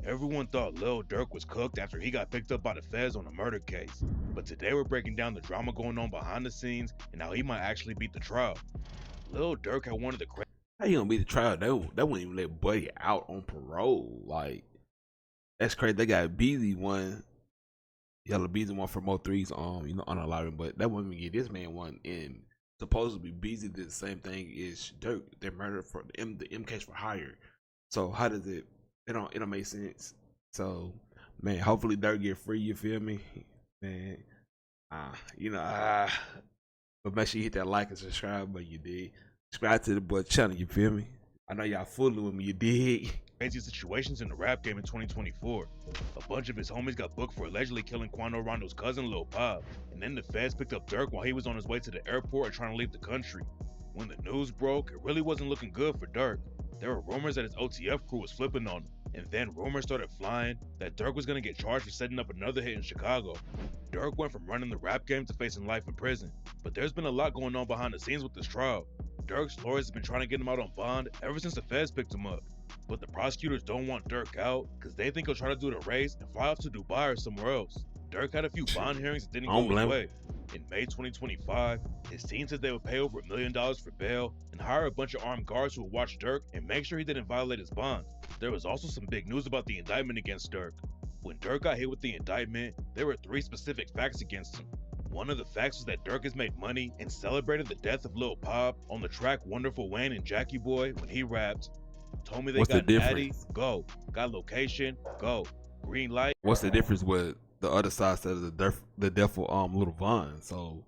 Everyone thought Lil Durk was cooked after he got picked up by the feds on a murder case. But today we're breaking down the drama going on behind the scenes and how he might actually beat the trial. Lil Durk had one of the crazy. How you gonna beat the trial? They wouldn't even let Buddy out on parole. Like, that's crazy. They got Beasley one. Yellow Beasley one for Mo3's unalive, but that wouldn't even get this man one. And supposedly Beasley did the same thing as Durk. They murdered for the M case for hire. So how does it don't make sense. So man, hopefully Durk get free, you feel me? Man. But make sure you hit that like and subscribe, but you did. Subscribe to the boy channel, you feel me? I know y'all fooling with me, you dig? Crazy situations in the rap game in 2024. A bunch of his homies got booked for allegedly killing Quando Rondo's cousin Lil Pop, and then the feds picked up Durk while he was on his way to the airport and trying to leave the country. When the news broke, it really wasn't looking good for Durk. There were rumors that his OTF crew was flipping on him, and then rumors started flying that Durk was going to get charged for setting up another hit in Chicago. Durk went from running the rap game to facing life in prison, but there's been a lot going on behind the scenes with this trial. Durk's lawyers have been trying to get him out on bond ever since the feds picked him up, but the prosecutors don't want Durk out because they think he'll try to do the race and fly off to Dubai or somewhere else. Durk had a few bond hearings that didn't go his way. In May 2025, his team said they would pay over $1 million for bail and hire a bunch of armed guards who would watch Durk and make sure he didn't violate his bond. There was also some big news about the indictment against Durk. When Durk got hit with the indictment, there were 3 specific facts against him. One of the facts was that Durk has made money and celebrated the death of Lil Pop on the track Wonderful Wayne and Jackie Boy when he rapped, "Told me they got Natty, go. Got location, go. Green light." What's the difference with the other side said the death of Lil Von? So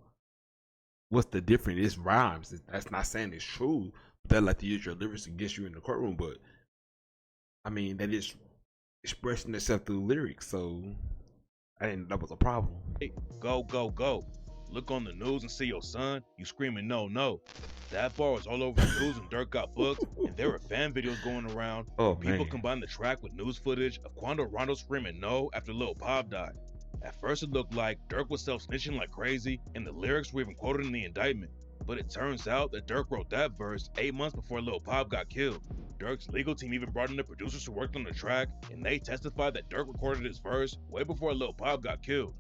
what's the difference? It's rhymes. That's not saying it's true. They like to use your lyrics against you in the courtroom, but I mean that is expressing itself through lyrics. So I didn't. That was a problem. Hey, go, go, go. Look on the news and see your son, you screaming no, no. That bar was all over the news when Durk got booked, and there were fan videos going around. People combined the track with news footage of Quando Rondo screaming no after Lil Pop died. At first it looked like Durk was self-snitching like crazy, and the lyrics were even quoted in the indictment. But it turns out that Durk wrote that verse 8 months before Lil Pop got killed. Durk's legal team even brought in the producers who worked on the track, and they testified that Durk recorded his verse way before Lil Pop got killed.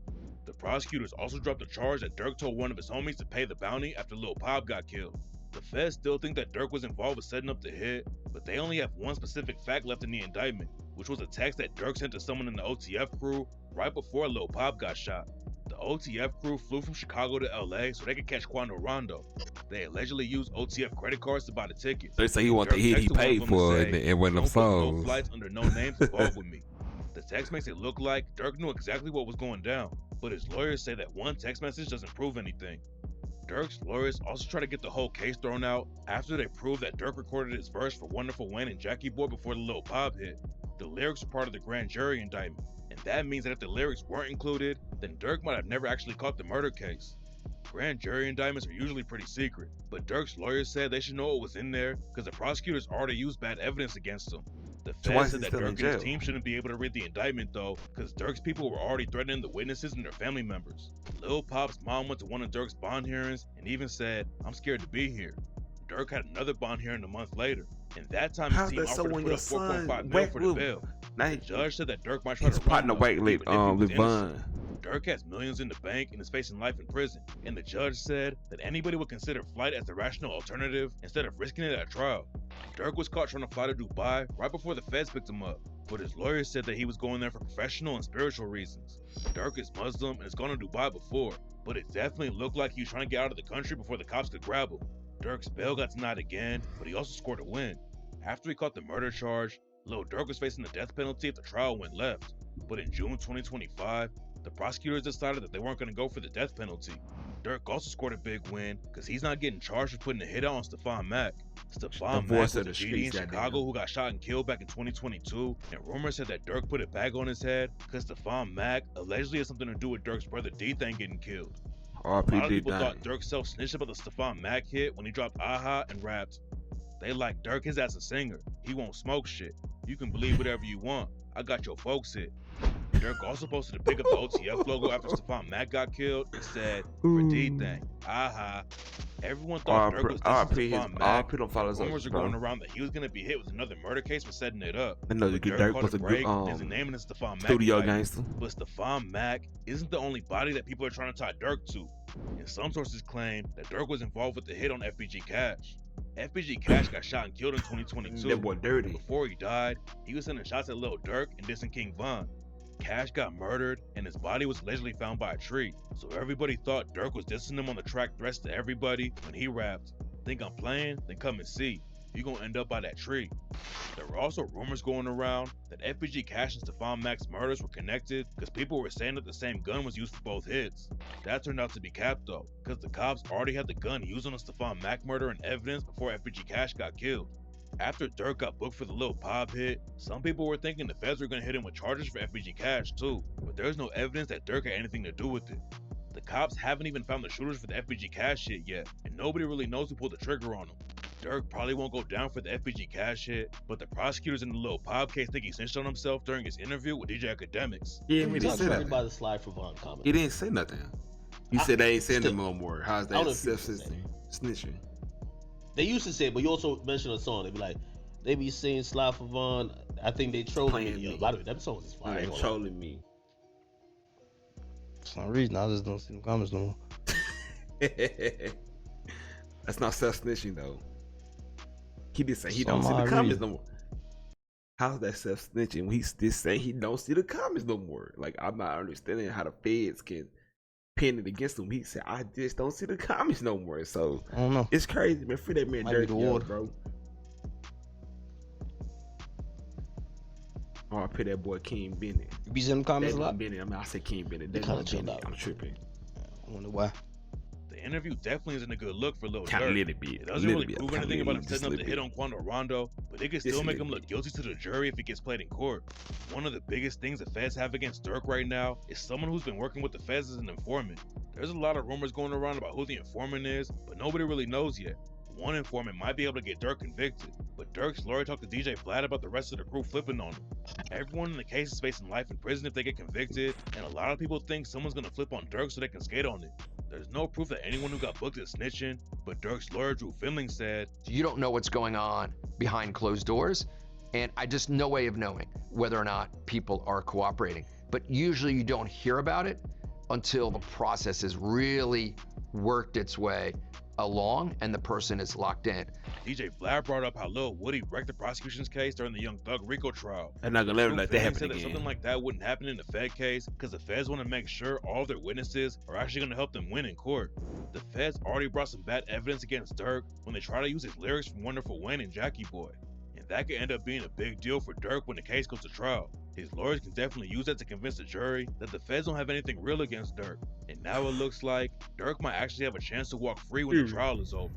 The prosecutors also dropped a charge that Durk told one of his homies to pay the bounty after Lil Pop got killed. The feds still think that Durk was involved with setting up the hit, but they only have one specific fact left in the indictment, which was a text that Durk sent to someone in the OTF crew right before Lil Pop got shot. The OTF crew flew from Chicago to LA so they could catch Quando Rondo. They allegedly used OTF credit cards to buy the tickets. They say he want the hit he paid for and when them songs. No flights under no names involved with me. The text makes it look like Durk knew exactly what was going down, but his lawyers say that one text message doesn't prove anything. Durk's lawyers also try to get the whole case thrown out after they proved that Durk recorded his verse for Wonderful Wayne and Jackie Boy before the Lil Pop hit. The lyrics were part of the grand jury indictment, and that means that if the lyrics weren't included, then Durk might have never actually caught the murder case. Grand jury indictments are usually pretty secret, but Durk's lawyers said they should know what was in there because the prosecutors already used bad evidence against him. The feds said that Durk and his team shouldn't be able to read the indictment though, because Durk's people were already threatening the witnesses and their family members. Lil Pop's mom went to one of Durk's bond hearings and even said, "I'm scared to be here." Durk had another bond hearing a month later, and that time his team offered to put up $4.5 million for the bail. The judge said that Durk might try to run though, Durk has millions in the bank and is facing life in prison, and the judge said that anybody would consider flight as the rational alternative instead of risking it at trial. Durk was caught trying to fly to Dubai right before the feds picked him up, but his lawyers said that he was going there for professional and spiritual reasons. Durk is Muslim and has gone to Dubai before, but it definitely looked like he was trying to get out of the country before the cops could grab him. Durk's bail got denied again, but he also scored a win. After he caught the murder charge, Lil Durk was facing the death penalty if the trial went left, but in June 2025, the prosecutors decided that they weren't going to go for the death penalty. Durk also scored a big win because he's not getting charged for putting a hit out on Stephon Mack. Stephon Mack was a GD in Chicago who got shot and killed back in 2022, and rumors said that Durk put a bag on his head because Stephon Mack allegedly had something to do with Durk's brother D-Thang getting killed. A lot of people thought Durk self-snitched about the Stephon Mack hit when he dropped Aha and rapped, "They like Durk his ass a singer. He won't smoke shit. You can believe whatever you want. I got your folks hit." DURK also posted a pic of the OTF logo after Stephon Mack got killed and said, "For D-Thing, aha." Everyone thought DURK was dissing Stephon Mack. Rumors are going around that he was going to be hit with another murder case for setting it up. I know But DURK called was a a break good and isn't naming it Stephon Mack. studio gangster. But Stephon Mack isn't the only body that people are trying to tie DURK to. And some sources claim that DURK was involved with the hit on FBG Cash. FBG Cash got shot and killed in 2022. That boy dirty. Before he died, he was sending shots at Lil Durk and dissing King Von. Cash got murdered and his body was allegedly found by a tree. So everybody thought DURK was dissing him on the track Threats to Everybody when he rapped, "Think I'm playing? Then come and see. You're gonna end up by that tree." There were also rumors going around that FBG Cash and Stephon Mack's murders were connected because people were saying that the same gun was used for both hits. That turned out to be cap though, because the cops already had the gun used on the Stephon Mack murder in evidence before FBG Cash got killed. After DURK got booked for the Lil Pop hit, some people were thinking the feds were going to hit him with charges for FBG Cash too, but there's no evidence that DURK had anything to do with it. The cops haven't even found the shooters for the FBG Cash hit yet, and nobody really knows who pulled the trigger on him. DURK probably won't go down for the FBG Cash hit, but the prosecutors in the Lil Pop case think he snitched on himself during his interview with DJ Academics. Yeah, he didn't say nothing. By the Slide for Von comment. He didn't say nothing. He said they ain't saying no more. How's that snitching? They used to say it, but you also mentioned a song. They be like, they be saying Slide for Von. I think they trolling me. By the way, that song is fire. They trolling me. For some reason, I just don't see the comments no more. That's not self-snitching though. He did say he don't see the comments no more. How's that self-snitching when he's just saying he don't see the comments no more? Like, I'm not understanding how the feds can pin it against him. He said, I just don't see the comments no more. So I don't know. It's crazy, man. Free that man dirty water, bro. Oh, I put that boy King Bennett. You be seeing the comments a lot? Bennett. I mean, I said King Bennett. That kind of chilled Bennett. out. I'm tripping. I wonder why. The interview definitely isn't a good look for Lil Kinda Durk. little bit. It doesn't really prove anything about him setting up the hit on Quando Rondo, but it could still make him look guilty to the jury if he gets played in court. One of the biggest things the feds have against DURK right now is someone who's been working with the feds as an informant. There's a lot of rumors going around about who the informant is, but nobody really knows yet. One informant might be able to get DURK convicted, but DURK's lawyer talked to DJ Vlad about the rest of the crew flipping on him. Everyone in the case is facing life in prison if they get convicted, and a lot of people think someone's gonna flip on DURK so they can skate on it. There's no proof that anyone who got booked is snitching, but DURK's lawyer Drew Finling said, "You don't know what's going on behind closed doors, and I just no way of knowing whether or not people are cooperating. But usually you don't hear about it until the process has really worked its way along and the person is locked in." DJ Vlad brought up how Lil Woody wrecked the prosecution's case during the Young Thug Rico trial. I'm not gonna let him let that happen said again. That something like that wouldn't happen in the Fed case because the feds want to make sure all of their witnesses are actually going to help them win in court. The feds already brought some bad evidence against DURK when they try to use his lyrics from Wonderful Wayne and Jackie Boy. And that could end up being a big deal for DURK when the case goes to trial. His lawyers can definitely use that to convince the jury that the feds don't have anything real against DURK. And now it looks like DURK might actually have a chance to walk free when the trial is over.